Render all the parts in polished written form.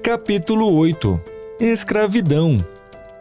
Capítulo 8. Escravidão.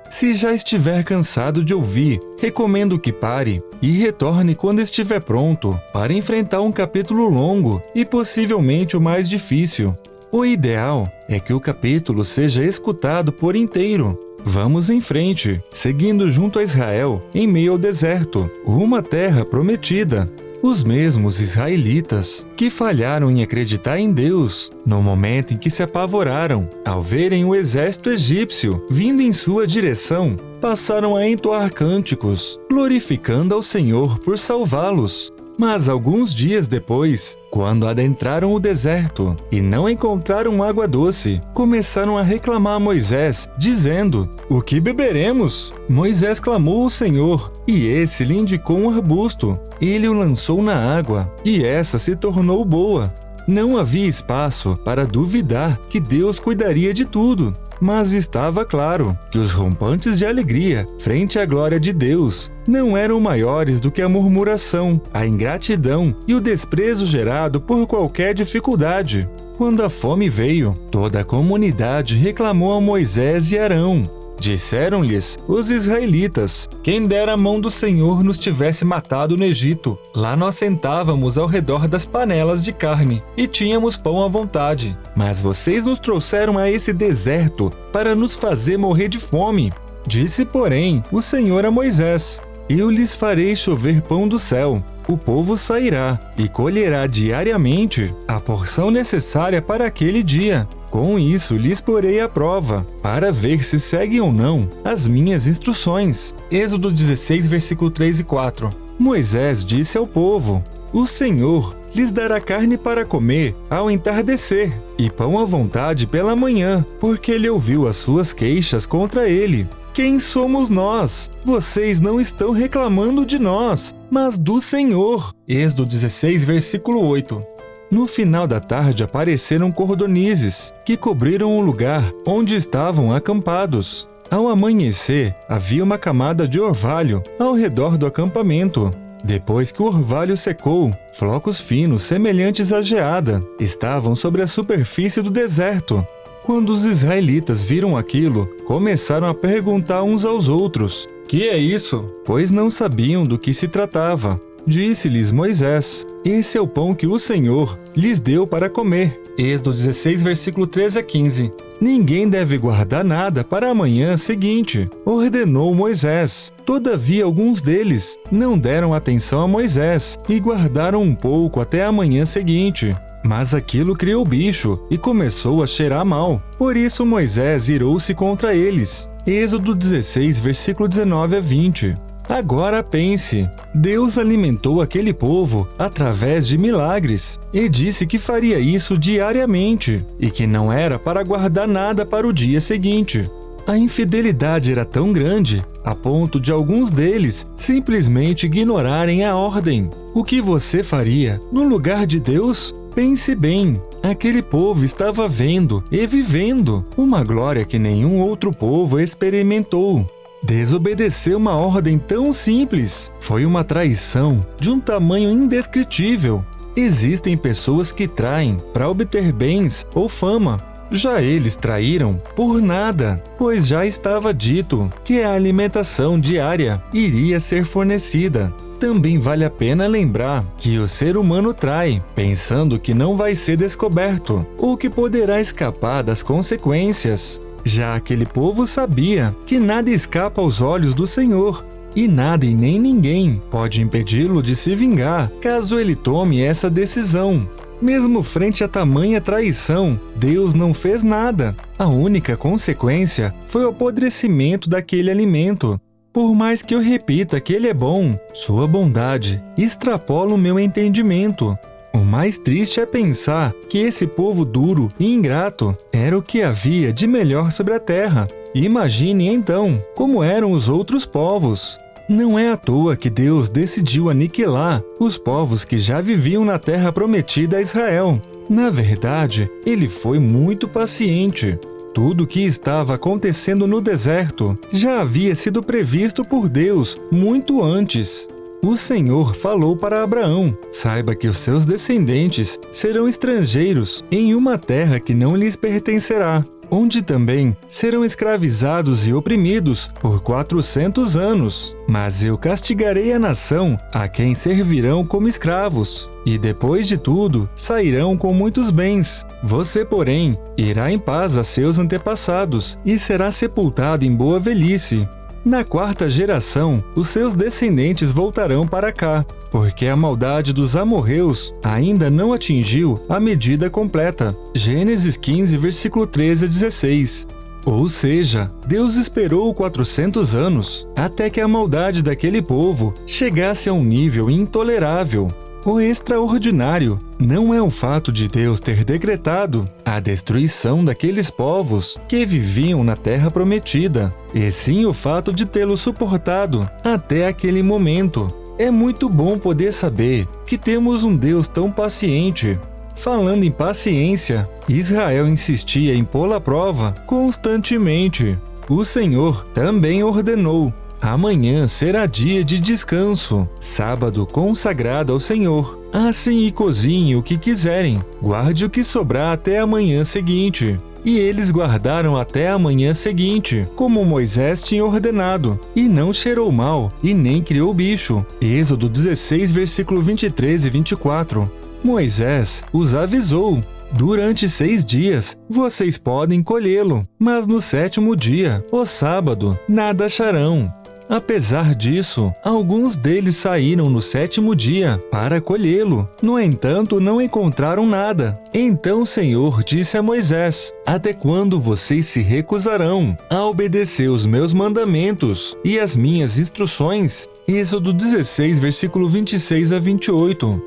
Se já estiver cansado de ouvir, recomendo que pare e retorne quando estiver pronto para enfrentar um capítulo longo e possivelmente o mais difícil. O ideal é que o capítulo seja escutado por inteiro. Vamos em frente, seguindo junto a Israel em meio ao deserto, rumo à terra prometida. Os mesmos israelitas que falharam em acreditar em Deus no momento em que se apavoraram ao verem o exército egípcio vindo em sua direção, passaram a entoar cânticos, glorificando ao Senhor por salvá-los. Mas alguns dias depois, quando adentraram o deserto e não encontraram água doce, começaram a reclamar a Moisés, dizendo: "O que beberemos?" Moisés clamou ao Senhor, e esse lhe indicou um arbusto. Ele o lançou na água, e essa se tornou boa. Não havia espaço para duvidar que Deus cuidaria de tudo. Mas estava claro que os rompantes de alegria frente à glória de Deus não eram maiores do que a murmuração, a ingratidão e o desprezo gerado por qualquer dificuldade. Quando a fome veio, toda a comunidade reclamou a Moisés e Arão. Disseram-lhes os israelitas: "Quem dera a mão do Senhor nos tivesse matado no Egito. Lá nós sentávamos ao redor das panelas de carne e tínhamos pão à vontade. Mas vocês nos trouxeram a esse deserto para nos fazer morrer de fome." Disse, porém, o Senhor a Moisés: "Eu lhes farei chover pão do céu. O povo sairá e colherá diariamente a porção necessária para aquele dia. Com isso lhes porei à prova, para ver se seguem ou não as minhas instruções." Êxodo 16, versículo 3 e 4. Moisés disse ao povo: "O Senhor lhes dará carne para comer ao entardecer, e pão à vontade pela manhã, porque ele ouviu as suas queixas contra ele. Quem somos nós? Vocês não estão reclamando de nós, mas do Senhor." Êxodo 16, versículo 8. No final da tarde apareceram cordonizes, que cobriram o lugar onde estavam acampados. Ao amanhecer, havia uma camada de orvalho ao redor do acampamento. Depois que o orvalho secou, flocos finos semelhantes à geada estavam sobre a superfície do deserto. Quando os israelitas viram aquilo, começaram a perguntar uns aos outros: "Que é isso?" Pois não sabiam do que se tratava. Disse-lhes Moisés: "Esse é o pão que o Senhor lhes deu para comer." Êxodo 16, versículo 13 a 15. "Ninguém deve guardar nada para a manhã seguinte", ordenou Moisés. Todavia alguns deles não deram atenção a Moisés e guardaram um pouco até a manhã seguinte. Mas aquilo criou bicho e começou a cheirar mal. Por isso Moisés irou-se contra eles. Êxodo 16, versículo 19 a 20. Agora pense, Deus alimentou aquele povo através de milagres e disse que faria isso diariamente e que não era para guardar nada para o dia seguinte. A infidelidade era tão grande a ponto de alguns deles simplesmente ignorarem a ordem. O que você faria no lugar de Deus? Pense bem, aquele povo estava vendo e vivendo uma glória que nenhum outro povo experimentou. Desobedecer uma ordem tão simples foi uma traição de um tamanho indescritível. Existem pessoas que traem para obter bens ou fama. Já eles traíram por nada, pois já estava dito que a alimentação diária iria ser fornecida. Também vale a pena lembrar que o ser humano trai, pensando que não vai ser descoberto ou que poderá escapar das consequências. Já aquele povo sabia que nada escapa aos olhos do Senhor, e nada e nem ninguém pode impedi-lo de se vingar caso ele tome essa decisão. Mesmo frente a tamanha traição, Deus não fez nada. A única consequência foi o apodrecimento daquele alimento. Por mais que eu repita que ele é bom, sua bondade extrapola o meu entendimento. O mais triste é pensar que esse povo duro e ingrato era o que havia de melhor sobre a terra. Imagine então como eram os outros povos. Não é à toa que Deus decidiu aniquilar os povos que já viviam na terra prometida a Israel. Na verdade, ele foi muito paciente. Tudo o que estava acontecendo no deserto já havia sido previsto por Deus muito antes. O Senhor falou para Abraão: "Saiba que os seus descendentes serão estrangeiros em uma terra que não lhes pertencerá." onde também serão escravizados e oprimidos por 400 anos. Mas eu castigarei a nação a quem servirão como escravos, e depois de tudo sairão com muitos bens. Você, porém, irá em paz a seus antepassados e será sepultado em boa velhice. Na 4ª geração, os seus descendentes voltarão para cá, porque a maldade dos amorreus ainda não atingiu a medida completa. Gênesis 15, versículo 13 a 16. Ou seja, Deus esperou 400 anos até que a maldade daquele povo chegasse a um nível intolerável. O extraordinário não é o fato de Deus ter decretado a destruição daqueles povos que viviam na Terra Prometida, e sim o fato de tê-los suportado até aquele momento. É muito bom poder saber que temos um Deus tão paciente. Falando em paciência, Israel insistia em pô-la à prova constantemente. O Senhor também ordenou: amanhã será dia de descanso, sábado consagrado ao Senhor. Assim e cozinhe o que quiserem, guarde o que sobrar até a manhã seguinte. E eles guardaram até a manhã seguinte, como Moisés tinha ordenado, e não cheirou mal, e nem criou bicho. Êxodo 16, versículo 23 e 24. Moisés os avisou: durante 6 dias vocês podem colhê-lo, mas no 7º dia, o sábado, nada acharão. Apesar disso, alguns deles saíram no 7º dia para colhê-lo. No entanto, não encontraram nada. Então o Senhor disse a Moisés: até quando vocês se recusarão a obedecer os meus mandamentos e as minhas instruções? Êxodo 16, versículo 26 a 28.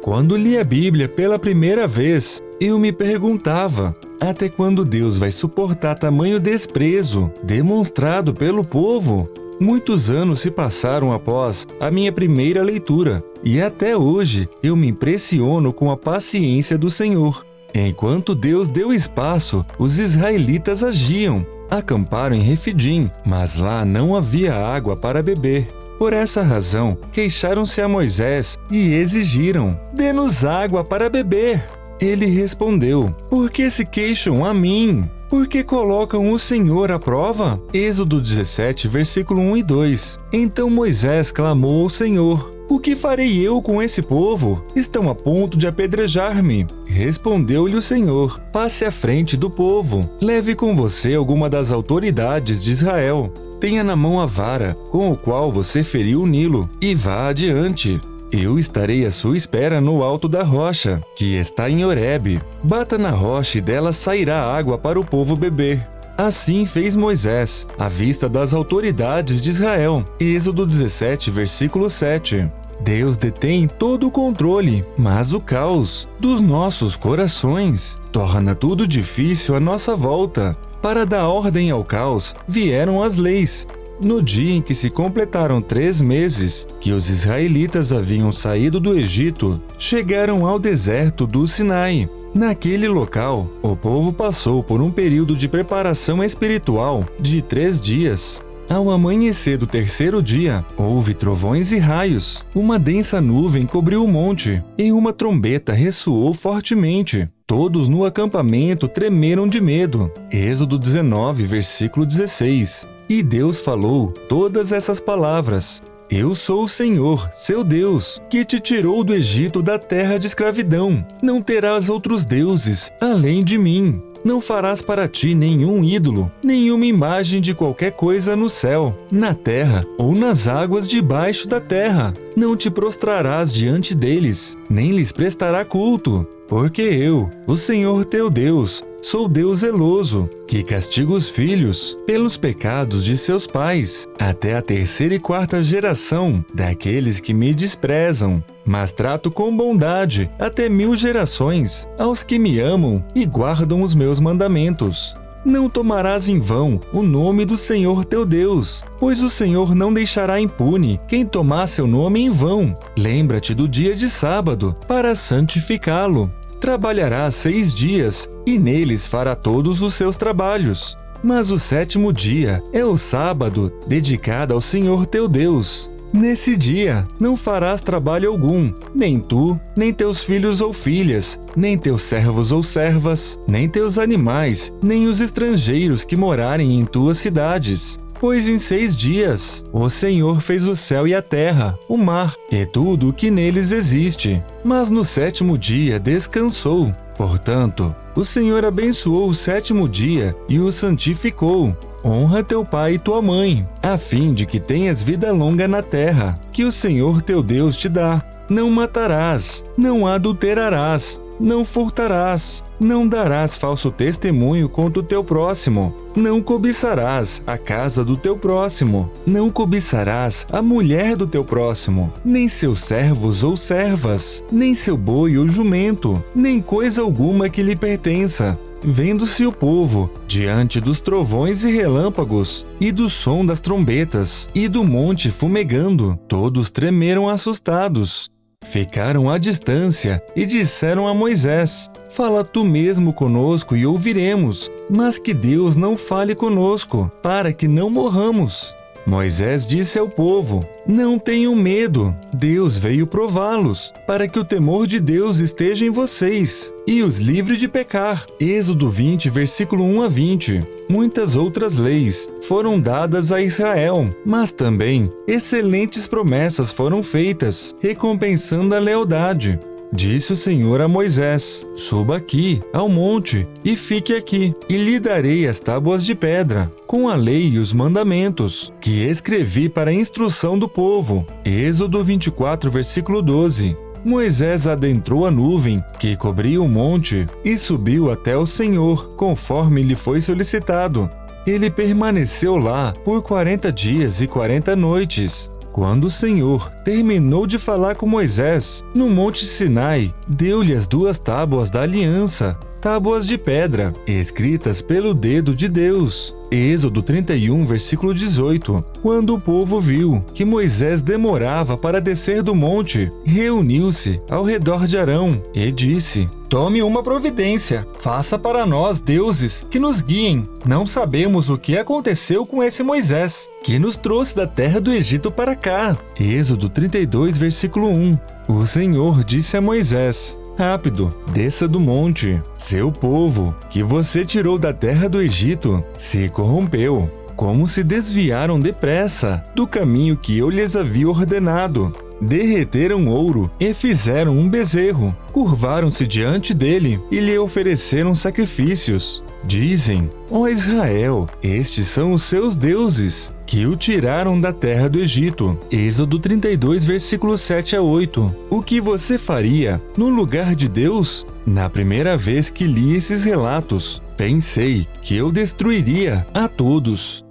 Quando li a Bíblia pela primeira vez, eu me perguntava: até quando Deus vai suportar tamanho desprezo demonstrado pelo povo? Muitos anos se passaram após a minha primeira leitura, e até hoje eu me impressiono com a paciência do Senhor. Enquanto Deus deu espaço, os israelitas agiam. Acamparam em Refidim, mas lá não havia água para beber. Por essa razão, queixaram-se a Moisés e exigiram: dê-nos água para beber. Ele respondeu: por que se queixam a mim? Por que colocam o Senhor à prova? Êxodo 17, versículo 1 e 2. Então Moisés clamou ao Senhor: o que farei eu com esse povo? Estão a ponto de apedrejar-me. Respondeu-lhe o Senhor: passe à frente do povo. Leve com você alguma das autoridades de Israel. Tenha na mão a vara com o qual você feriu o Nilo e vá adiante. Eu estarei à sua espera no alto da rocha, que está em Horebe. Bata na rocha e dela sairá água para o povo beber. Assim fez Moisés, à vista das autoridades de Israel. Êxodo 17, versículo 7. Deus detém todo o controle, mas o caos dos nossos corações torna tudo difícil à nossa volta. Para dar ordem ao caos, vieram as leis. No dia em que se completaram 3 meses que os israelitas haviam saído do Egito, chegaram ao deserto do Sinai. Naquele local, o povo passou por um período de preparação espiritual de 3 dias. Ao amanhecer do 3º dia, houve trovões e raios. Uma densa nuvem cobriu o monte, e uma trombeta ressoou fortemente. Todos no acampamento tremeram de medo. Êxodo 19, versículo 16. E Deus falou todas essas palavras: eu sou o Senhor, seu Deus, que te tirou do Egito, da terra de escravidão. Não terás outros deuses além de mim. Não farás para ti nenhum ídolo, nenhuma imagem de qualquer coisa no céu, na terra ou nas águas debaixo da terra. Não te prostrarás diante deles, nem lhes prestará culto. Porque eu, o Senhor teu Deus, sou Deus zeloso, que castiga os filhos pelos pecados de seus pais, até a 3ª e 4ª geração daqueles que me desprezam. Mas trato com bondade até 1000 gerações aos que me amam e guardam os meus mandamentos. Não tomarás em vão o nome do Senhor teu Deus, pois o Senhor não deixará impune quem tomar seu nome em vão. Lembra-te do dia de sábado, para santificá-lo. Trabalharás 6 dias, e neles fará todos os seus trabalhos. Mas o 7º dia é o sábado, dedicado ao Senhor teu Deus. Nesse dia não farás trabalho algum, nem tu, nem teus filhos ou filhas, nem teus servos ou servas, nem teus animais, nem os estrangeiros que morarem em tuas cidades. Pois em 6 dias o Senhor fez o céu e a terra, o mar e tudo o que neles existe. Mas no 7º dia descansou. Portanto, o Senhor abençoou o 7º dia e o santificou. Honra teu pai e tua mãe, a fim de que tenhas vida longa na terra, que o Senhor teu Deus te dá. Não matarás, não adulterarás, não furtarás, não darás falso testemunho contra o teu próximo, não cobiçarás a casa do teu próximo, não cobiçarás a mulher do teu próximo, nem seus servos ou servas, nem seu boi ou jumento, nem coisa alguma que lhe pertença. Vendo-se o povo diante dos trovões e relâmpagos, e do som das trombetas, e do monte fumegando, todos tremeram assustados. Ficaram à distância e disseram a Moisés: Fala tu mesmo conosco e ouviremos, mas que Deus não fale conosco, para que não morramos. Moisés disse ao povo: Não tenham medo, Deus veio prová-los, para que o temor de Deus esteja em vocês, e os livre de pecar. Êxodo 20, versículo 1 a 20. Muitas outras leis foram dadas a Israel, mas também excelentes promessas foram feitas, recompensando a lealdade. Disse o Senhor a Moisés: Suba aqui, ao monte, e fique aqui, e lhe darei as tábuas de pedra, com a lei e os mandamentos, que escrevi para a instrução do povo. Êxodo 24, versículo 12. Moisés adentrou a nuvem que cobria o monte e subiu até o Senhor, conforme lhe foi solicitado. Ele permaneceu lá por 40 dias e 40 noites. Quando o Senhor terminou de falar com Moisés, no Monte Sinai, deu-lhe as 2 tábuas da aliança, tábuas de pedra, escritas pelo dedo de Deus. Êxodo 31, versículo 18. Quando o povo viu que Moisés demorava para descer do monte, reuniu-se ao redor de Arão e disse: Tome uma providência, faça para nós deuses que nos guiem. Não sabemos o que aconteceu com esse Moisés, que nos trouxe da terra do Egito para cá. Êxodo 32, versículo 1. O Senhor disse a Moisés: Rápido, desça do monte. Seu povo, que você tirou da terra do Egito, se corrompeu. Como se desviaram depressa do caminho que eu lhes havia ordenado. Derreteram ouro e fizeram um bezerro. Curvaram-se diante dele e lhe ofereceram sacrifícios. Dizem: Ó Israel, estes são os seus deuses, que o tiraram da terra do Egito. Êxodo 32, versículos 7 a 8. O que você faria no lugar de Deus? Na primeira vez que li esses relatos, pensei que eu destruiria a todos.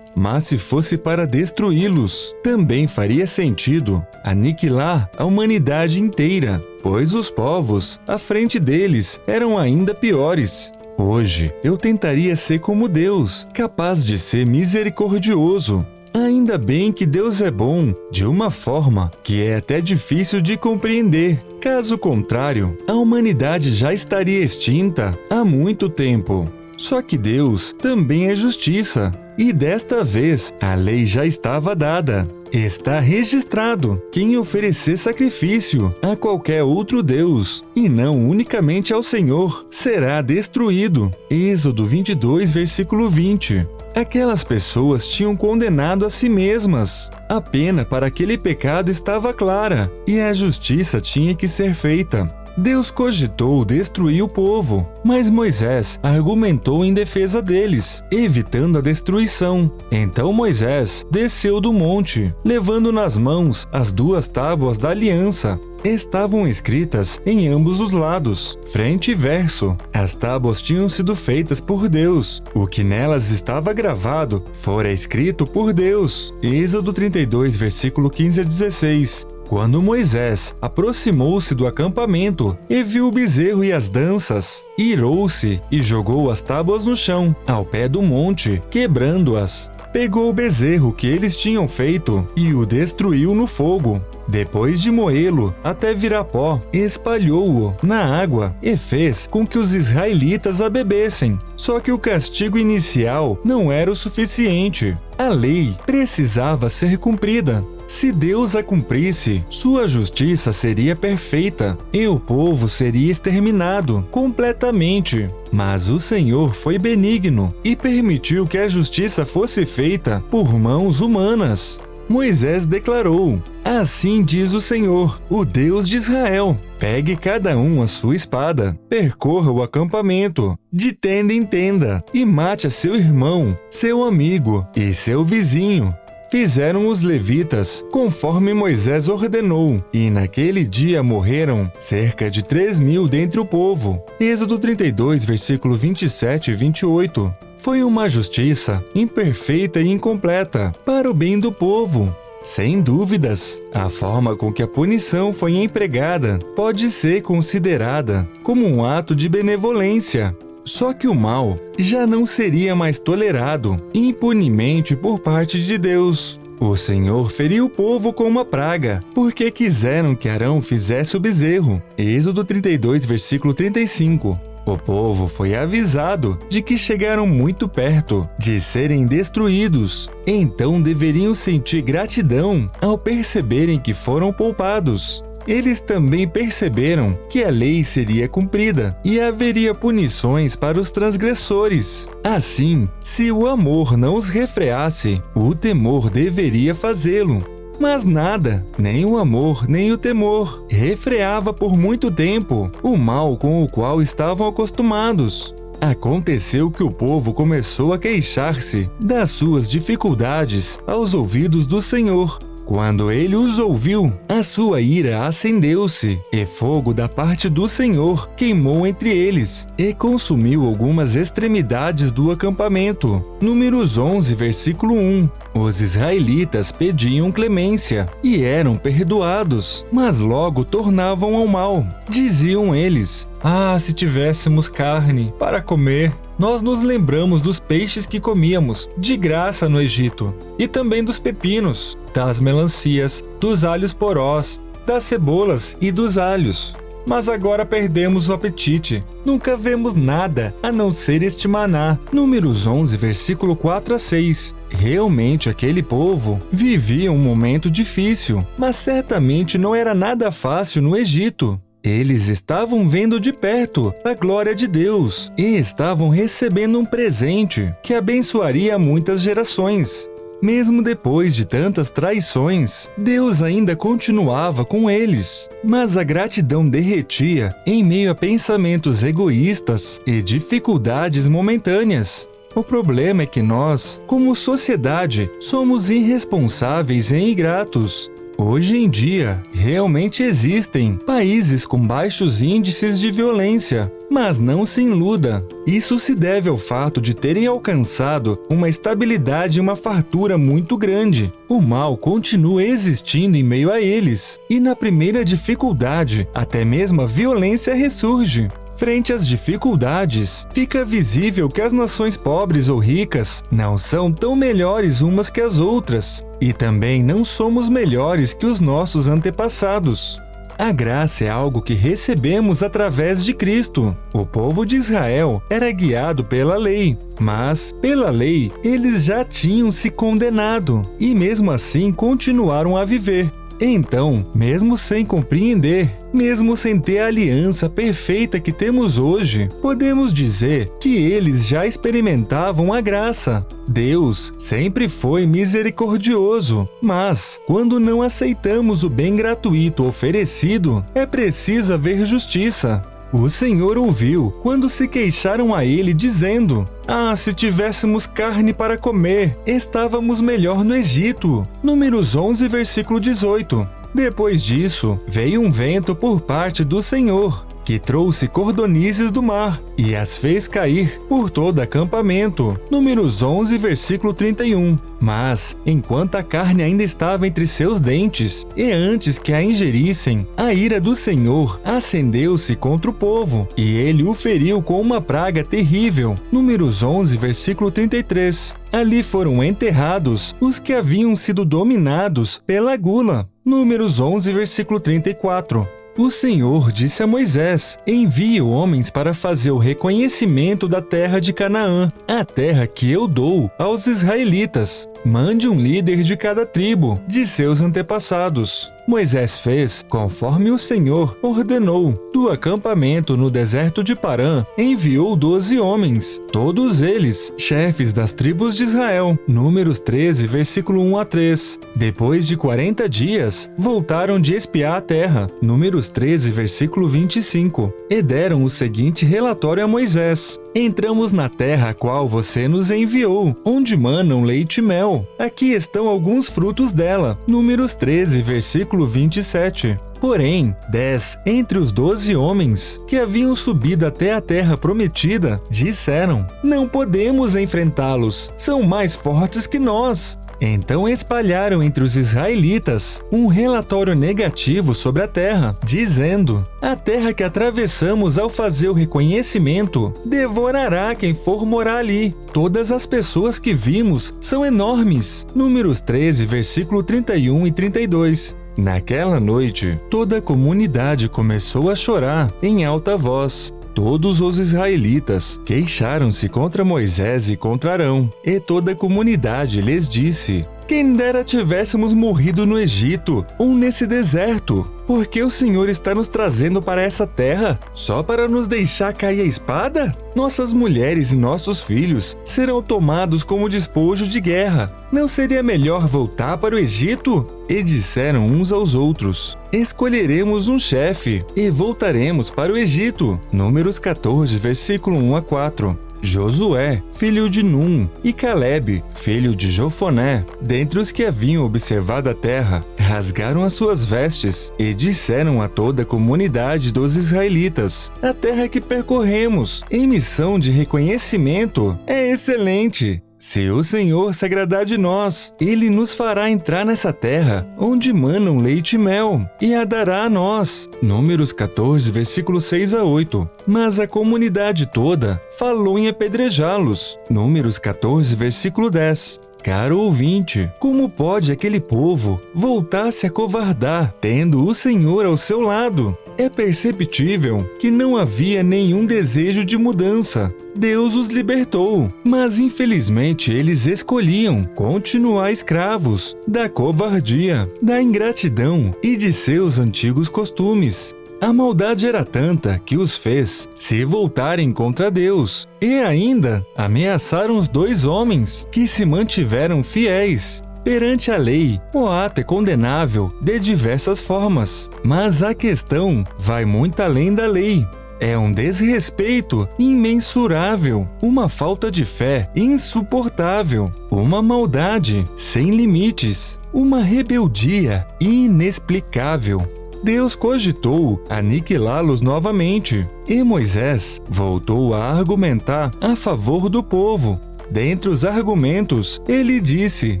Mas se fosse para destruí-los, também faria sentido aniquilar a humanidade inteira, pois os povos à frente deles eram ainda piores. Hoje eu tentaria ser como Deus, capaz de ser misericordioso. Ainda bem que Deus é bom, de uma forma que é até difícil de compreender. Caso contrário, a humanidade já estaria extinta há muito tempo. Só que Deus também é justiça, e desta vez a lei já estava dada. Está registrado: quem oferecer sacrifício a qualquer outro Deus, e não unicamente ao Senhor, será destruído. Êxodo 22, versículo 20. Aquelas pessoas tinham condenado a si mesmas. A pena para aquele pecado estava clara, e a justiça tinha que ser feita. Deus cogitou destruir o povo, mas Moisés argumentou em defesa deles, evitando a destruição. Então Moisés desceu do monte, levando nas mãos as 2 tábuas da aliança. Estavam escritas em ambos os lados, frente e verso. As tábuas tinham sido feitas por Deus. O que nelas estava gravado fora escrito por Deus. Êxodo 32, versículo 15 a 16. Quando Moisés aproximou-se do acampamento e viu o bezerro e as danças, irou-se e jogou as tábuas no chão, ao pé do monte, quebrando-as. Pegou o bezerro que eles tinham feito e o destruiu no fogo. Depois de moê-lo até virar pó, espalhou-o na água e fez com que os israelitas a bebessem. Só que o castigo inicial não era o suficiente. A lei precisava ser cumprida. Se Deus a cumprisse, sua justiça seria perfeita e o povo seria exterminado completamente. Mas o Senhor foi benigno e permitiu que a justiça fosse feita por mãos humanas. Moisés declarou: assim diz o Senhor, o Deus de Israel: pegue cada um a sua espada, percorra o acampamento, de tenda em tenda, e mate a seu irmão, seu amigo e seu vizinho. Fizeram os levitas conforme Moisés ordenou, e naquele dia morreram cerca de 3.000 dentre o povo. Êxodo 32, versículo 27 e 28. Foi uma justiça imperfeita e incompleta para o bem do povo. Sem dúvidas, a forma com que a punição foi empregada pode ser considerada como um ato de benevolência. Só que o mal já não seria mais tolerado impunemente por parte de Deus. O Senhor feriu o povo com uma praga, porque quiseram que Arão fizesse o bezerro. Êxodo 32, versículo 35. O povo foi avisado de que chegaram muito perto de serem destruídos. Então deveriam sentir gratidão ao perceberem que foram poupados. Eles também perceberam que a lei seria cumprida e haveria punições para os transgressores. Assim, se o amor não os refreasse, o temor deveria fazê-lo. Mas nada, nem o amor, nem o temor, refreava por muito tempo o mal com o qual estavam acostumados. Aconteceu que o povo começou a queixar-se das suas dificuldades aos ouvidos do Senhor. Quando ele os ouviu, a sua ira acendeu-se, e fogo da parte do Senhor queimou entre eles, e consumiu algumas extremidades do acampamento. Números 11, versículo 1. Os israelitas pediam clemência, e eram perdoados, mas logo tornavam ao mal. Diziam eles: ah, se tivéssemos carne para comer! Nós nos lembramos dos peixes que comíamos de graça no Egito, e também dos pepinos, das melancias, dos alhos porós, das cebolas e dos alhos. Mas agora perdemos o apetite. Nunca vemos nada a não ser este maná. Números 11, versículo 4 a 6. Realmente aquele povo vivia um momento difícil, mas certamente não era nada fácil no Egito. Eles estavam vendo de perto a glória de Deus e estavam recebendo um presente que abençoaria muitas gerações. Mesmo depois de tantas traições, Deus ainda continuava com eles, mas a gratidão derretia em meio a pensamentos egoístas e dificuldades momentâneas. O problema é que nós, como sociedade, somos irresponsáveis e ingratos. Hoje em dia, realmente existem países com baixos índices de violência, mas não se iluda. Isso se deve ao fato de terem alcançado uma estabilidade e uma fartura muito grande. O mal continua existindo em meio a eles, e na primeira dificuldade, até mesmo a violência ressurge. Frente às dificuldades, fica visível que as nações pobres ou ricas não são tão melhores umas que as outras, e também não somos melhores que os nossos antepassados. A graça é algo que recebemos através de Cristo. O povo de Israel era guiado pela lei, mas, pela lei, eles já tinham se condenado, e mesmo assim continuaram a viver. Então, mesmo sem compreender, mesmo sem ter a aliança perfeita que temos hoje, podemos dizer que eles já experimentavam a graça. Deus sempre foi misericordioso, mas, quando não aceitamos o bem gratuito oferecido, é preciso haver justiça. O Senhor ouviu quando se queixaram a ele, dizendo: ah, se tivéssemos carne para comer, estávamos melhor no Egito. Números 11, versículo 18. Depois disso, veio um vento por parte do Senhor, que trouxe cordonizes do mar e as fez cair por todo acampamento. Números 11, versículo 31. Mas, enquanto a carne ainda estava entre seus dentes, e antes que a ingerissem, a ira do Senhor acendeu-se contra o povo, e ele o feriu com uma praga terrível. Números 11, versículo 33. Ali foram enterrados os que haviam sido dominados pela gula. Números 11, versículo 34. O Senhor disse a Moisés: envie homens para fazer o reconhecimento da terra de Canaã, a terra que eu dou aos israelitas. Mande um líder de cada tribo, de seus antepassados. Moisés fez conforme o Senhor ordenou. Do acampamento no deserto de Parã, enviou 12 homens, todos eles chefes das tribos de Israel. Números 13, versículo 1 a 3. Depois de 40 dias, voltaram de espiar a terra. Números 13, versículo 25. E deram o seguinte relatório a Moisés: entramos na terra a qual você nos enviou, onde manam leite e mel. Aqui estão alguns frutos dela. Números 13, versículo 27. Porém, 10 entre os 12 homens que haviam subido até a terra prometida disseram: não podemos enfrentá-los, são mais fortes que nós. Então espalharam entre os israelitas um relatório negativo sobre a terra, dizendo: a terra que atravessamos ao fazer o reconhecimento devorará quem for morar ali. Todas as pessoas que vimos são enormes. Números 13, versículo 31 e 32. Naquela noite, toda a comunidade começou a chorar em alta voz. Todos os israelitas queixaram-se contra Moisés e contra Arão, e toda a comunidade lhes disse: quem dera tivéssemos morrido no Egito ou nesse deserto, porque o Senhor está nos trazendo para essa terra só para nos deixar cair a espada? Nossas mulheres e nossos filhos serão tomados como despojo de guerra. Não seria melhor voltar para o Egito? E disseram uns aos outros: escolheremos um chefe e voltaremos para o Egito. Números 14, versículo 1 a 4. Josué, filho de Num, e Caleb, filho de Jofoné, dentre os que haviam observado a terra, rasgaram as suas vestes e disseram a toda a comunidade dos israelitas: a terra que percorremos, em missão de reconhecimento, é excelente. Se o Senhor se agradar de nós, Ele nos fará entrar nessa terra, onde manam leite e mel, e a dará a nós. Números 14, versículos 6 a 8. Mas a comunidade toda falou em apedrejá-los. Números 14, versículo 10. Caro ouvinte, como pode aquele povo voltar a se acovardar, tendo o Senhor ao seu lado? É perceptível que não havia nenhum desejo de mudança. Deus os libertou, mas infelizmente eles escolhiam continuar escravos da covardia, da ingratidão e de seus antigos costumes. A maldade era tanta que os fez se voltarem contra Deus, e ainda ameaçaram os 2 homens que se mantiveram fiéis. Perante a lei, o ato é condenável de diversas formas, mas a questão vai muito além da lei. É um desrespeito imensurável, uma falta de fé insuportável, uma maldade sem limites, uma rebeldia inexplicável. Deus cogitou aniquilá-los novamente, e Moisés voltou a argumentar a favor do povo. Dentre os argumentos, ele disse: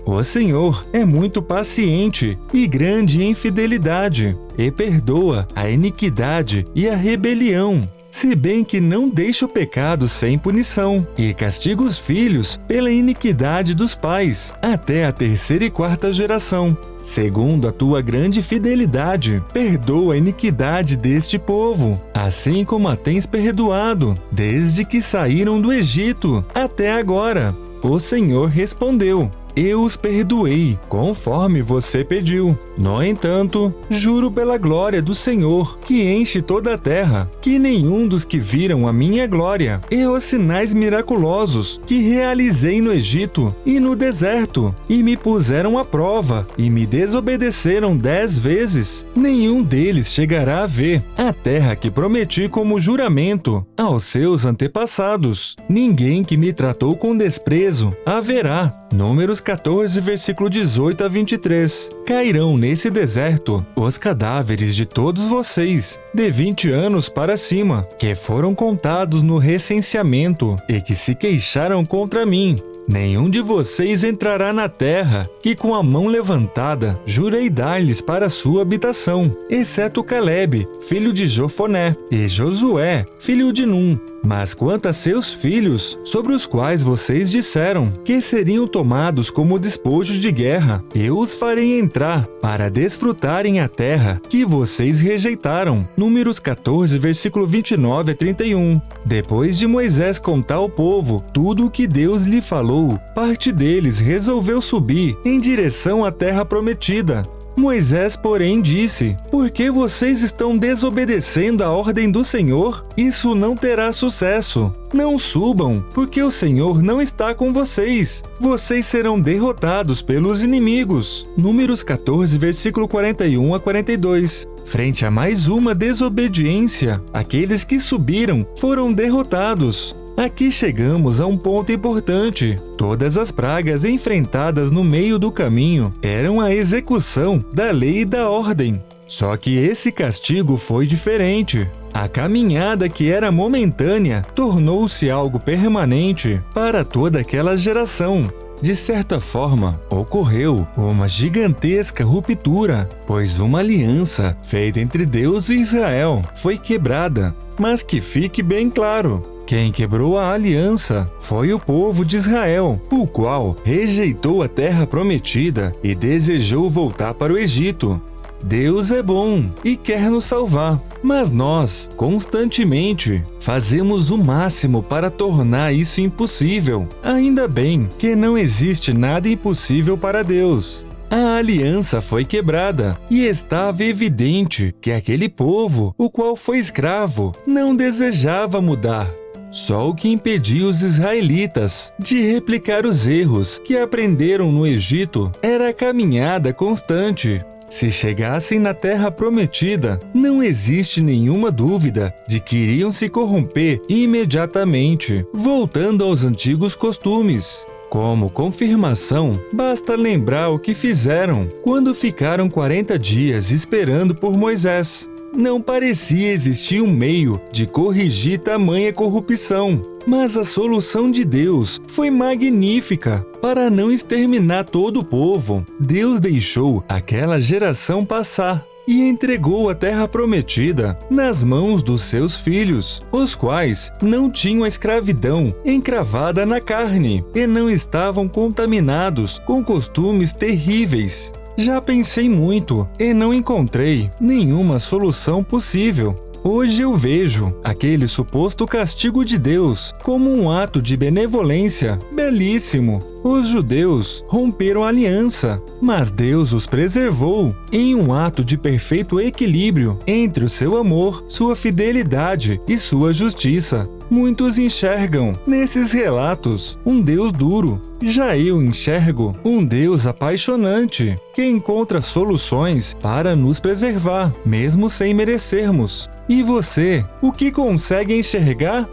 o Senhor é muito paciente e grande em fidelidade, e perdoa a iniquidade e a rebelião, se bem que não deixa o pecado sem punição, e castiga os filhos pela iniquidade dos pais, até a 3ª e 4ª geração. Segundo a tua grande fidelidade, perdoa a iniquidade deste povo, assim como a tens perdoado, desde que saíram do Egito até agora. O Senhor respondeu: eu os perdoei, conforme você pediu. No entanto, juro pela glória do Senhor, que enche toda a terra, que nenhum dos que viram a minha glória e os sinais miraculosos que realizei no Egito e no deserto, e me puseram à prova, e me desobedeceram 10 vezes, nenhum deles chegará a ver a terra que prometi como juramento aos seus antepassados. Ninguém que me tratou com desprezo haverá. Números 14, versículo 18 a 23. Cairão nesse deserto os cadáveres de todos vocês, de 20 anos para cima, que foram contados no recenseamento e que se queixaram contra mim. Nenhum de vocês entrará na terra que com a mão levantada jurei dar-lhes para sua habitação, exceto Caleb, filho de Jofoné, e Josué, filho de Num, Mas quanto a seus filhos, sobre os quais vocês disseram que seriam tomados como despojos de guerra, eu os farei entrar para desfrutarem a terra que vocês rejeitaram. Números 14, versículo 29 a 31. Depois de Moisés contar ao povo tudo o que Deus lhe falou, parte deles resolveu subir em direção à terra prometida. Moisés, porém, disse: "Por que vocês estão desobedecendo a ordem do Senhor? Isso não terá sucesso. Não subam, porque o Senhor não está com vocês. Vocês serão derrotados pelos inimigos." Números 14, versículo 41 a 42. Frente a mais uma desobediência, aqueles que subiram foram derrotados. Aqui chegamos a um ponto importante. Todas as pragas enfrentadas no meio do caminho eram a execução da lei e da ordem. Só que esse castigo foi diferente. A caminhada que era momentânea tornou-se algo permanente para toda aquela geração. De certa forma, ocorreu uma gigantesca ruptura, pois uma aliança feita entre Deus e Israel foi quebrada. Mas que fique bem claro, quem quebrou a aliança foi o povo de Israel, o qual rejeitou a terra prometida e desejou voltar para o Egito. Deus é bom e quer nos salvar, mas nós, constantemente, fazemos o máximo para tornar isso impossível. Ainda bem que não existe nada impossível para Deus. A aliança foi quebrada e estava evidente que aquele povo, o qual foi escravo, não desejava mudar. Só o que impedia os israelitas de replicar os erros que aprenderam no Egito era a caminhada constante. Se chegassem na terra prometida, não existe nenhuma dúvida de que iriam se corromper imediatamente, voltando aos antigos costumes. Como confirmação, basta lembrar o que fizeram quando ficaram 40 dias esperando por Moisés. Não parecia existir um meio de corrigir tamanha corrupção, mas a solução de Deus foi magnífica. Para não exterminar todo o povo, Deus deixou aquela geração passar e entregou a terra prometida nas mãos dos seus filhos, os quais não tinham a escravidão encravada na carne e não estavam contaminados com costumes terríveis. Já pensei muito e não encontrei nenhuma solução possível. Hoje eu vejo aquele suposto castigo de Deus como um ato de benevolência belíssimo. Os judeus romperam a aliança, mas Deus os preservou em um ato de perfeito equilíbrio entre o seu amor, sua fidelidade e sua justiça. Muitos enxergam nesses relatos um Deus duro. Já eu enxergo um Deus apaixonante, que encontra soluções para nos preservar, mesmo sem merecermos. E você, o que consegue enxergar?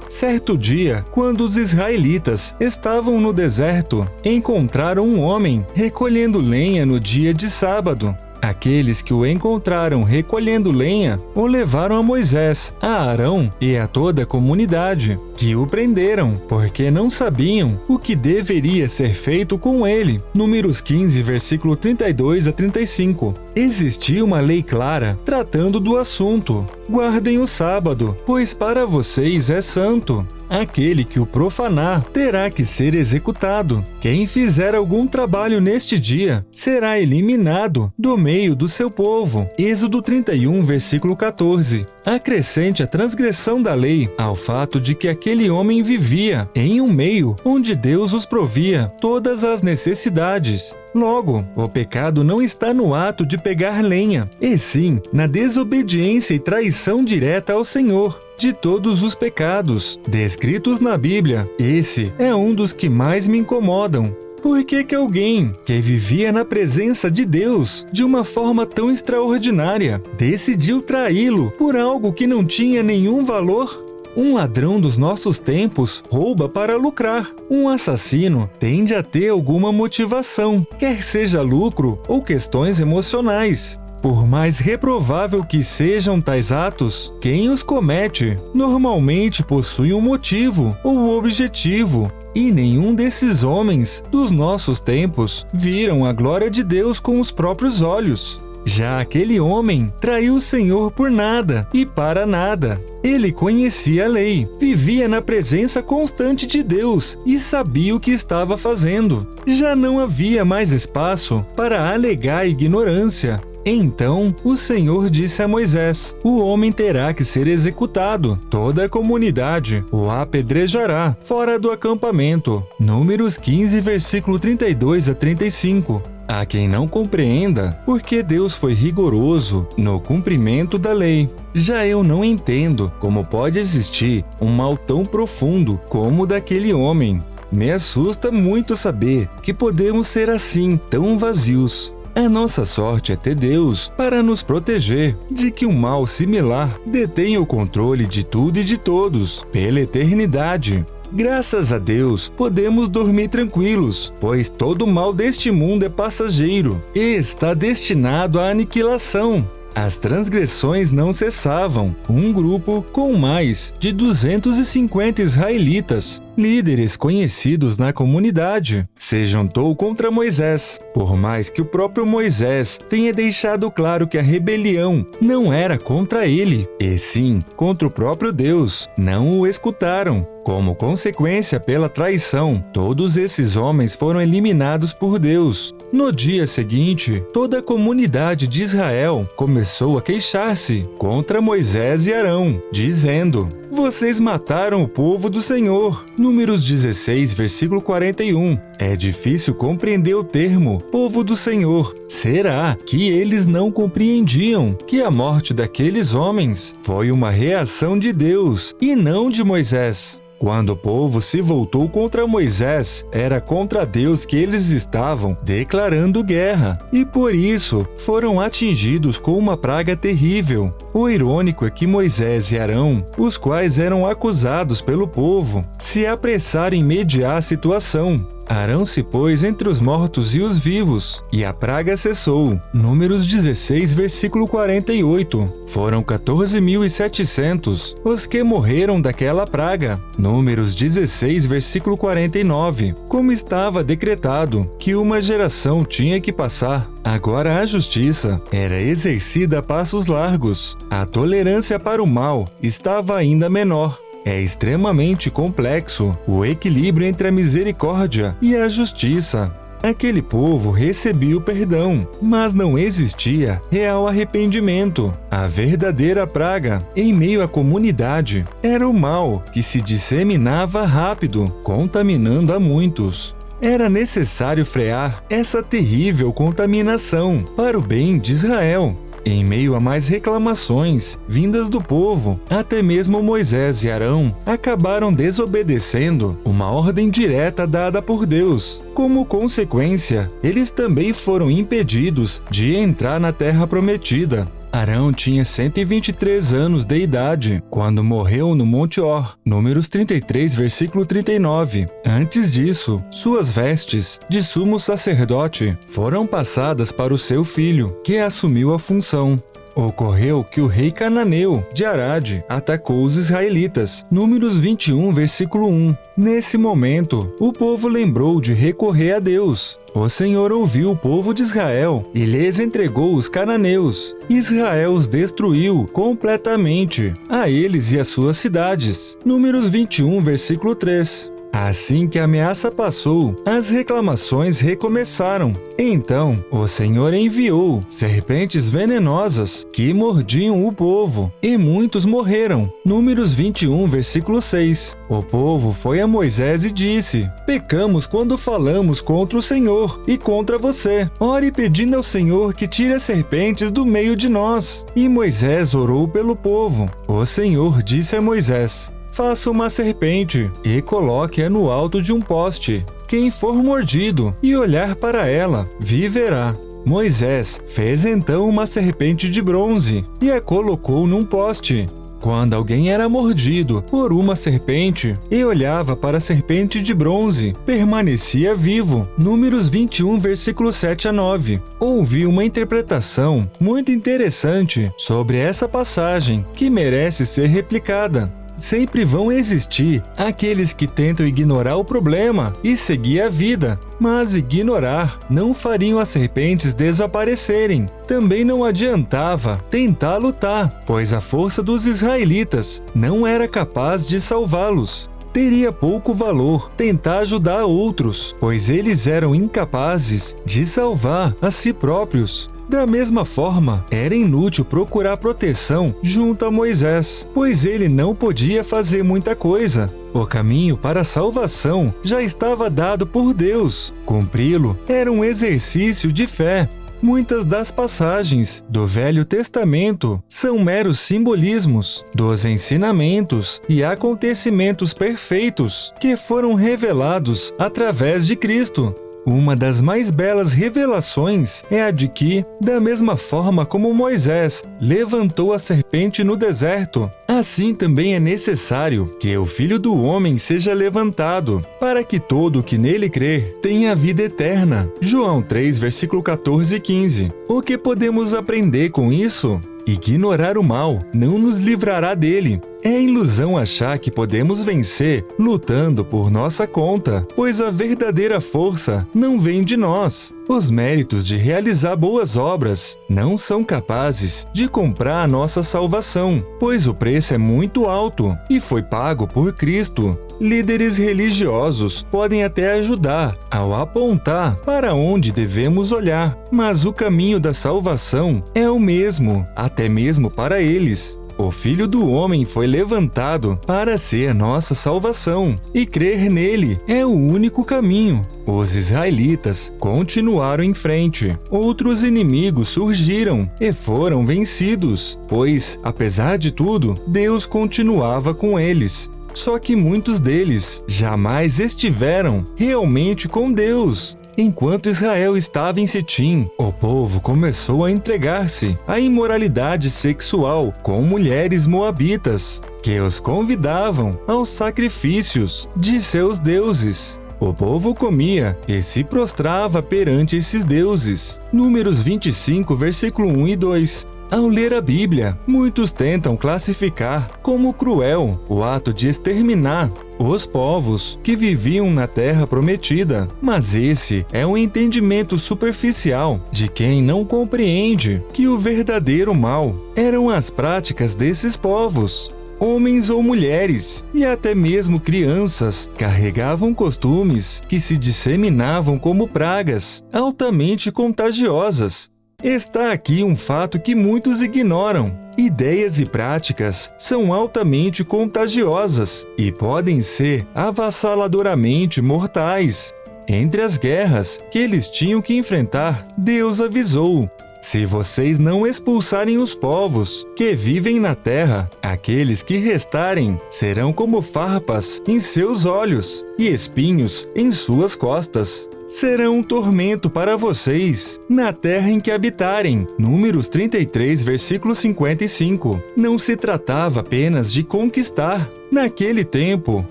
Certo dia, quando os israelitas estavam no deserto, encontraram um homem recolhendo lenha no dia de sábado. Aqueles que o encontraram recolhendo lenha o levaram a Moisés, a Arão e a toda a comunidade, que o prenderam, porque não sabiam o que deveria ser feito com ele. Números 15, versículo 32 a 35. Existia uma lei clara tratando do assunto. Guardem o sábado, pois para vocês é santo. Aquele que o profanar terá que ser executado. Quem fizer algum trabalho neste dia será eliminado do meio do seu povo. Êxodo 31, versículo 14. Acrescente a transgressão da lei ao fato de que aquele homem vivia em um meio onde Deus os provia todas as necessidades. Logo, o pecado não está no ato de pegar lenha, e sim na desobediência e traição direta ao Senhor. De todos os pecados descritos na Bíblia, esse é um dos que mais me incomodam. Por que alguém que vivia na presença de Deus de uma forma tão extraordinária decidiu traí-lo por algo que não tinha nenhum valor? Um ladrão dos nossos tempos rouba para lucrar. Um assassino tende a ter alguma motivação, quer seja lucro ou questões emocionais. Por mais reprovável que sejam tais atos, quem os comete normalmente possui um motivo ou objetivo, e nenhum desses homens dos nossos tempos viram a glória de Deus com os próprios olhos. Já aquele homem traiu o Senhor por nada e para nada. Ele conhecia a lei, vivia na presença constante de Deus e sabia o que estava fazendo. Já não havia mais espaço para alegar ignorância. Então o Senhor disse a Moisés: o homem terá que ser executado. Toda a comunidade o apedrejará fora do acampamento. Números 15, versículo 32 a 35. Há quem não compreenda porque Deus foi rigoroso no cumprimento da lei. Já eu não entendo como pode existir um mal tão profundo como o daquele homem. Me assusta muito saber que podemos ser assim, tão vazios. A nossa sorte é ter Deus para nos proteger de que um mal similar detenha o controle de tudo e de todos, pela eternidade. Graças a Deus, podemos dormir tranquilos, pois todo o mal deste mundo é passageiro e está destinado à aniquilação. As transgressões não cessavam. Um grupo com mais de 250 israelitas, líderes conhecidos na comunidade, se juntou contra Moisés. Por mais que o próprio Moisés tenha deixado claro que a rebelião não era contra ele, e sim contra o próprio Deus, não o escutaram. Como consequência pela traição, todos esses homens foram eliminados por Deus. No dia seguinte, toda a comunidade de Israel começou a queixar-se contra Moisés e Arão, dizendo: vocês mataram o povo do Senhor. Números 16, versículo 41. É difícil compreender o termo povo do Senhor. Será que eles não compreendiam que a morte daqueles homens foi uma reação de Deus e não de Moisés? Quando o povo se voltou contra Moisés, era contra Deus que eles estavam declarando guerra, e por isso foram atingidos com uma praga terrível. O irônico é que Moisés e Arão, os quais eram acusados pelo povo, se apressaram em mediar a situação. Arão se pôs entre os mortos e os vivos, e a praga cessou. Números 16, versículo 48. Foram 14.700 os que morreram daquela praga. Números 16, versículo 49. Como estava decretado que uma geração tinha que passar, agora a justiça era exercida a passos largos. A tolerância para o mal estava ainda menor. É extremamente complexo o equilíbrio entre a misericórdia e a justiça. Aquele povo recebia o perdão, mas não existia real arrependimento. A verdadeira praga em meio à comunidade era o mal que se disseminava rápido, contaminando a muitos. Era necessário frear essa terrível contaminação para o bem de Israel. Em meio a mais reclamações vindas do povo, até mesmo Moisés e Arão acabaram desobedecendo uma ordem direta dada por Deus. Como consequência, eles também foram impedidos de entrar na terra prometida. Arão tinha 123 anos de idade quando morreu no Monte Hor, Números 33, versículo 39. Antes disso, suas vestes de sumo sacerdote foram passadas para o seu filho, que assumiu a função. Ocorreu que o rei cananeu de Arade atacou os israelitas. Números 21, versículo 1. Nesse momento, o povo lembrou de recorrer a Deus. O Senhor ouviu o povo de Israel e lhes entregou os cananeus. Israel os destruiu completamente, a eles e as suas cidades. Números 21, versículo 3. Assim que a ameaça passou, as reclamações recomeçaram. Então, o Senhor enviou serpentes venenosas que mordiam o povo, e muitos morreram. Números 21, versículo 6. O povo foi a Moisés e disse: pecamos quando falamos contra o Senhor e contra você. Ore pedindo ao Senhor que tire as serpentes do meio de nós. E Moisés orou pelo povo. O Senhor disse a Moisés: faça uma serpente e coloque-a no alto de um poste. Quem for mordido e olhar para ela, viverá. Moisés fez então uma serpente de bronze e a colocou num poste. Quando alguém era mordido por uma serpente e olhava para a serpente de bronze, permanecia vivo. Números 21, versículo 7 a 9. Ouvi uma interpretação muito interessante sobre essa passagem que merece ser replicada. Sempre vão existir aqueles que tentam ignorar o problema e seguir a vida, mas ignorar não fariam as serpentes desaparecerem. Também não adiantava tentar lutar, pois a força dos israelitas não era capaz de salvá-los. Teria pouco valor tentar ajudar outros, pois eles eram incapazes de salvar a si próprios. Da mesma forma, era inútil procurar proteção junto a Moisés, pois ele não podia fazer muita coisa. O caminho para a salvação já estava dado por Deus. Cumpri-lo era um exercício de fé. Muitas das passagens do Velho Testamento são meros simbolismos dos ensinamentos e acontecimentos perfeitos que foram revelados através de Cristo. Uma das mais belas revelações é a de que, da mesma forma como Moisés levantou a serpente no deserto, assim também é necessário que o Filho do Homem seja levantado, para que todo o que nele crer tenha vida eterna. João 3, versículo 14 e 15. O que podemos aprender com isso? Ignorar o mal não nos livrará dele. É ilusão achar que podemos vencer lutando por nossa conta, pois a verdadeira força não vem de nós. Os méritos de realizar boas obras não são capazes de comprar a nossa salvação, pois o preço é muito alto e foi pago por Cristo. Líderes religiosos podem até ajudar ao apontar para onde devemos olhar, mas o caminho da salvação é o mesmo, até mesmo para eles. O Filho do Homem foi levantado para ser nossa salvação, e crer nele é o único caminho. Os israelitas continuaram em frente. Outros inimigos surgiram e foram vencidos, pois, apesar de tudo, Deus continuava com eles. Só que muitos deles jamais estiveram realmente com Deus. Enquanto Israel estava em Sitim, o povo começou a entregar-se à imoralidade sexual com mulheres moabitas, que os convidavam aos sacrifícios de seus deuses. O povo comia e se prostrava perante esses deuses. Números 25, versículo 1 e 2. Ao ler a Bíblia, muitos tentam classificar como cruel o ato de exterminar os povos que viviam na Terra Prometida, mas esse é um entendimento superficial de quem não compreende que o verdadeiro mal eram as práticas desses povos. Homens ou mulheres, e até mesmo crianças, carregavam costumes que se disseminavam como pragas altamente contagiosas. Está aqui um fato que muitos ignoram. Ideias e práticas são altamente contagiosas e podem ser avassaladoramente mortais. Entre as guerras que eles tinham que enfrentar, Deus avisou: se vocês não expulsarem os povos que vivem na terra, aqueles que restarem serão como farpas em seus olhos e espinhos em suas costas. Serão um tormento para vocês na terra em que habitarem. Números 33, versículo 55. Não se tratava apenas de conquistar. Naquele tempo,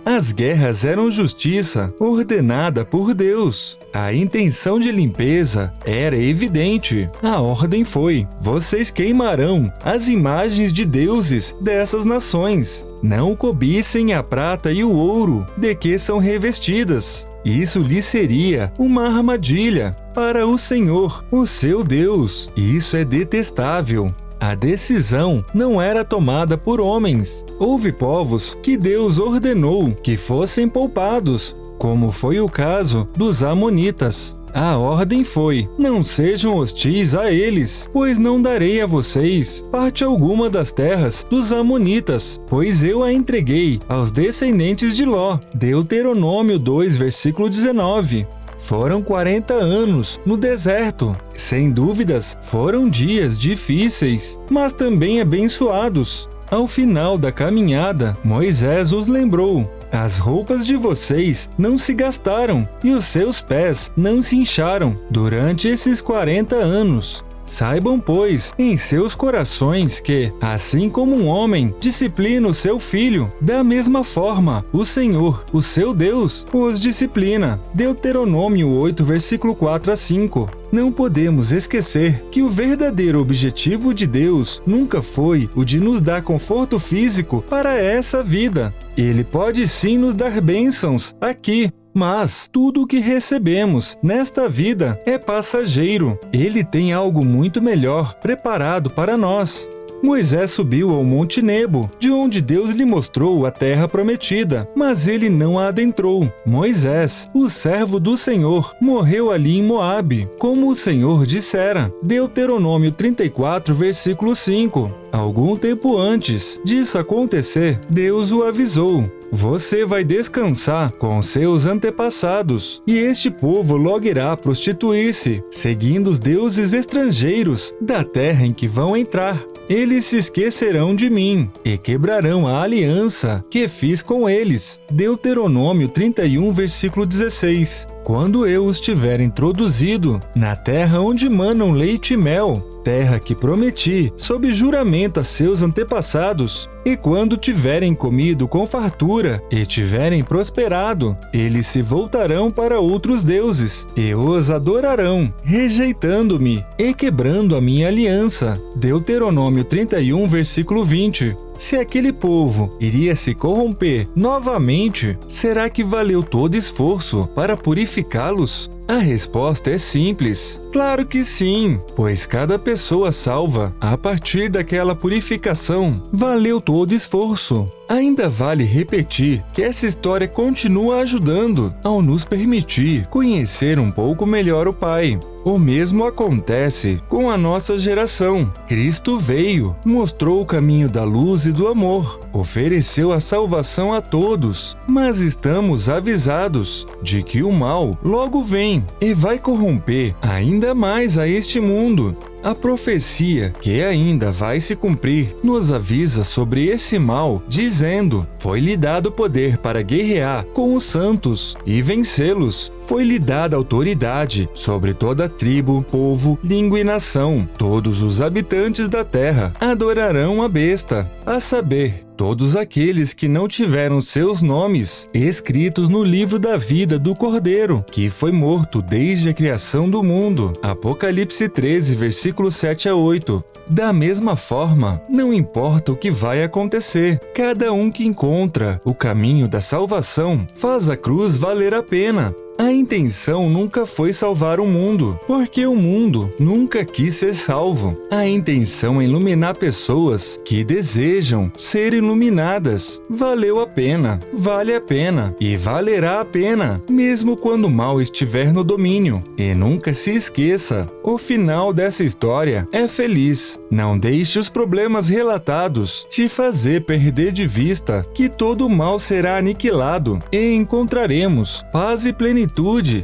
as guerras eram justiça ordenada por Deus. A intenção de limpeza era evidente. A ordem foi: vocês queimarão as imagens de deuses dessas nações. Não cobicem a prata e o ouro de que são revestidas. Isso lhe seria uma armadilha para o Senhor, o seu Deus. Isso é detestável. A decisão não era tomada por homens. Houve povos que Deus ordenou que fossem poupados, como foi o caso dos amonitas. A ordem foi: não sejam hostis a eles, pois não darei a vocês parte alguma das terras dos amonitas, pois eu a entreguei aos descendentes de Ló. Deuteronômio 2, versículo 19. Foram 40 anos no deserto. Sem dúvidas, foram dias difíceis, mas também abençoados. Ao final da caminhada, Moisés os lembrou: as roupas de vocês não se gastaram e os seus pés não se incharam durante esses 40 anos. Saibam, pois, em seus corações que, assim como um homem disciplina o seu filho, da mesma forma, o Senhor, o seu Deus, os disciplina. Deuteronômio 8, versículo 4 a 5. Não podemos esquecer que o verdadeiro objetivo de Deus nunca foi o de nos dar conforto físico para essa vida. Ele pode sim nos dar bênçãos aqui, mas tudo o que recebemos nesta vida é passageiro. Ele tem algo muito melhor preparado para nós. Moisés subiu ao Monte Nebo, de onde Deus lhe mostrou a terra prometida, mas ele não a adentrou. Moisés, o servo do Senhor, morreu ali em Moabe, como o Senhor dissera. Deuteronômio 34, versículo 5. Algum tempo antes disso acontecer, Deus o avisou: você vai descansar com seus antepassados, e este povo logo irá prostituir-se, seguindo os deuses estrangeiros da terra em que vão entrar. Eles se esquecerão de mim e quebrarão a aliança que fiz com eles. Deuteronômio 31, versículo 16. Quando eu os tiver introduzido na terra onde manam leite e mel, terra que prometi sob juramento a seus antepassados, e quando tiverem comido com fartura e tiverem prosperado, eles se voltarão para outros deuses e os adorarão, rejeitando-me e quebrando a minha aliança. Deuteronômio 31, versículo 20. Se aquele povo iria se corromper novamente, será que valeu todo esforço para purificá-los? A resposta é simples. Claro que sim, pois cada pessoa salva a partir daquela purificação valeu todo esforço. Ainda vale repetir que essa história continua ajudando ao nos permitir conhecer um pouco melhor o Pai. O mesmo acontece com a nossa geração. Cristo veio, mostrou o caminho da luz e do amor, ofereceu a salvação a todos, mas estamos avisados de que o mal logo vem e vai corromper ainda mais a este mundo. A profecia, que ainda vai se cumprir, nos avisa sobre esse mal, dizendo: foi-lhe dado poder para guerrear com os santos e vencê-los. Foi-lhe dada autoridade sobre toda tribo, povo, língua e nação. Todos os habitantes da terra adorarão a besta, a saber, todos aqueles que não tiveram seus nomes escritos no livro da vida do Cordeiro, que foi morto desde a criação do mundo. Apocalipse 13, versículos 7 a 8. Da mesma forma, não importa o que vai acontecer, cada um que encontra o caminho da salvação faz a cruz valer a pena. A intenção nunca foi salvar o mundo, porque o mundo nunca quis ser salvo. A intenção é iluminar pessoas que desejam ser iluminadas. Valeu a pena, vale a pena e valerá a pena, mesmo quando o mal estiver no domínio. E nunca se esqueça, o final dessa história é feliz. Não deixe os problemas relatados te fazer perder de vista que todo o mal será aniquilado e encontraremos paz e plenitude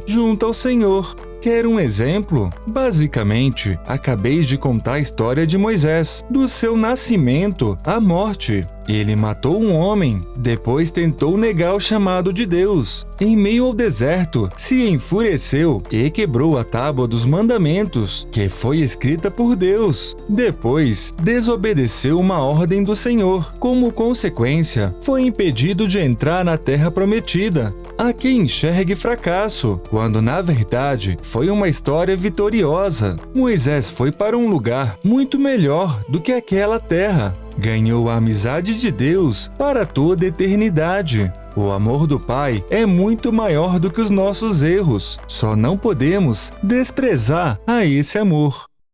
junto ao Senhor. Quer um exemplo? Basicamente, acabei de contar a história de Moisés, do seu nascimento à morte. Ele matou um homem, depois tentou negar o chamado de Deus. Em meio ao deserto, se enfureceu e quebrou a tábua dos mandamentos, que foi escrita por Deus. Depois, desobedeceu uma ordem do Senhor. Como consequência, foi impedido de entrar na terra prometida. Há quem enxergue fracasso, quando na verdade foi uma história vitoriosa. Moisés foi para um lugar muito melhor do que aquela terra. Ganhou a amizade de Deus para toda a eternidade. O amor do Pai é muito maior do que os nossos erros. Só não podemos desprezar a esse amor.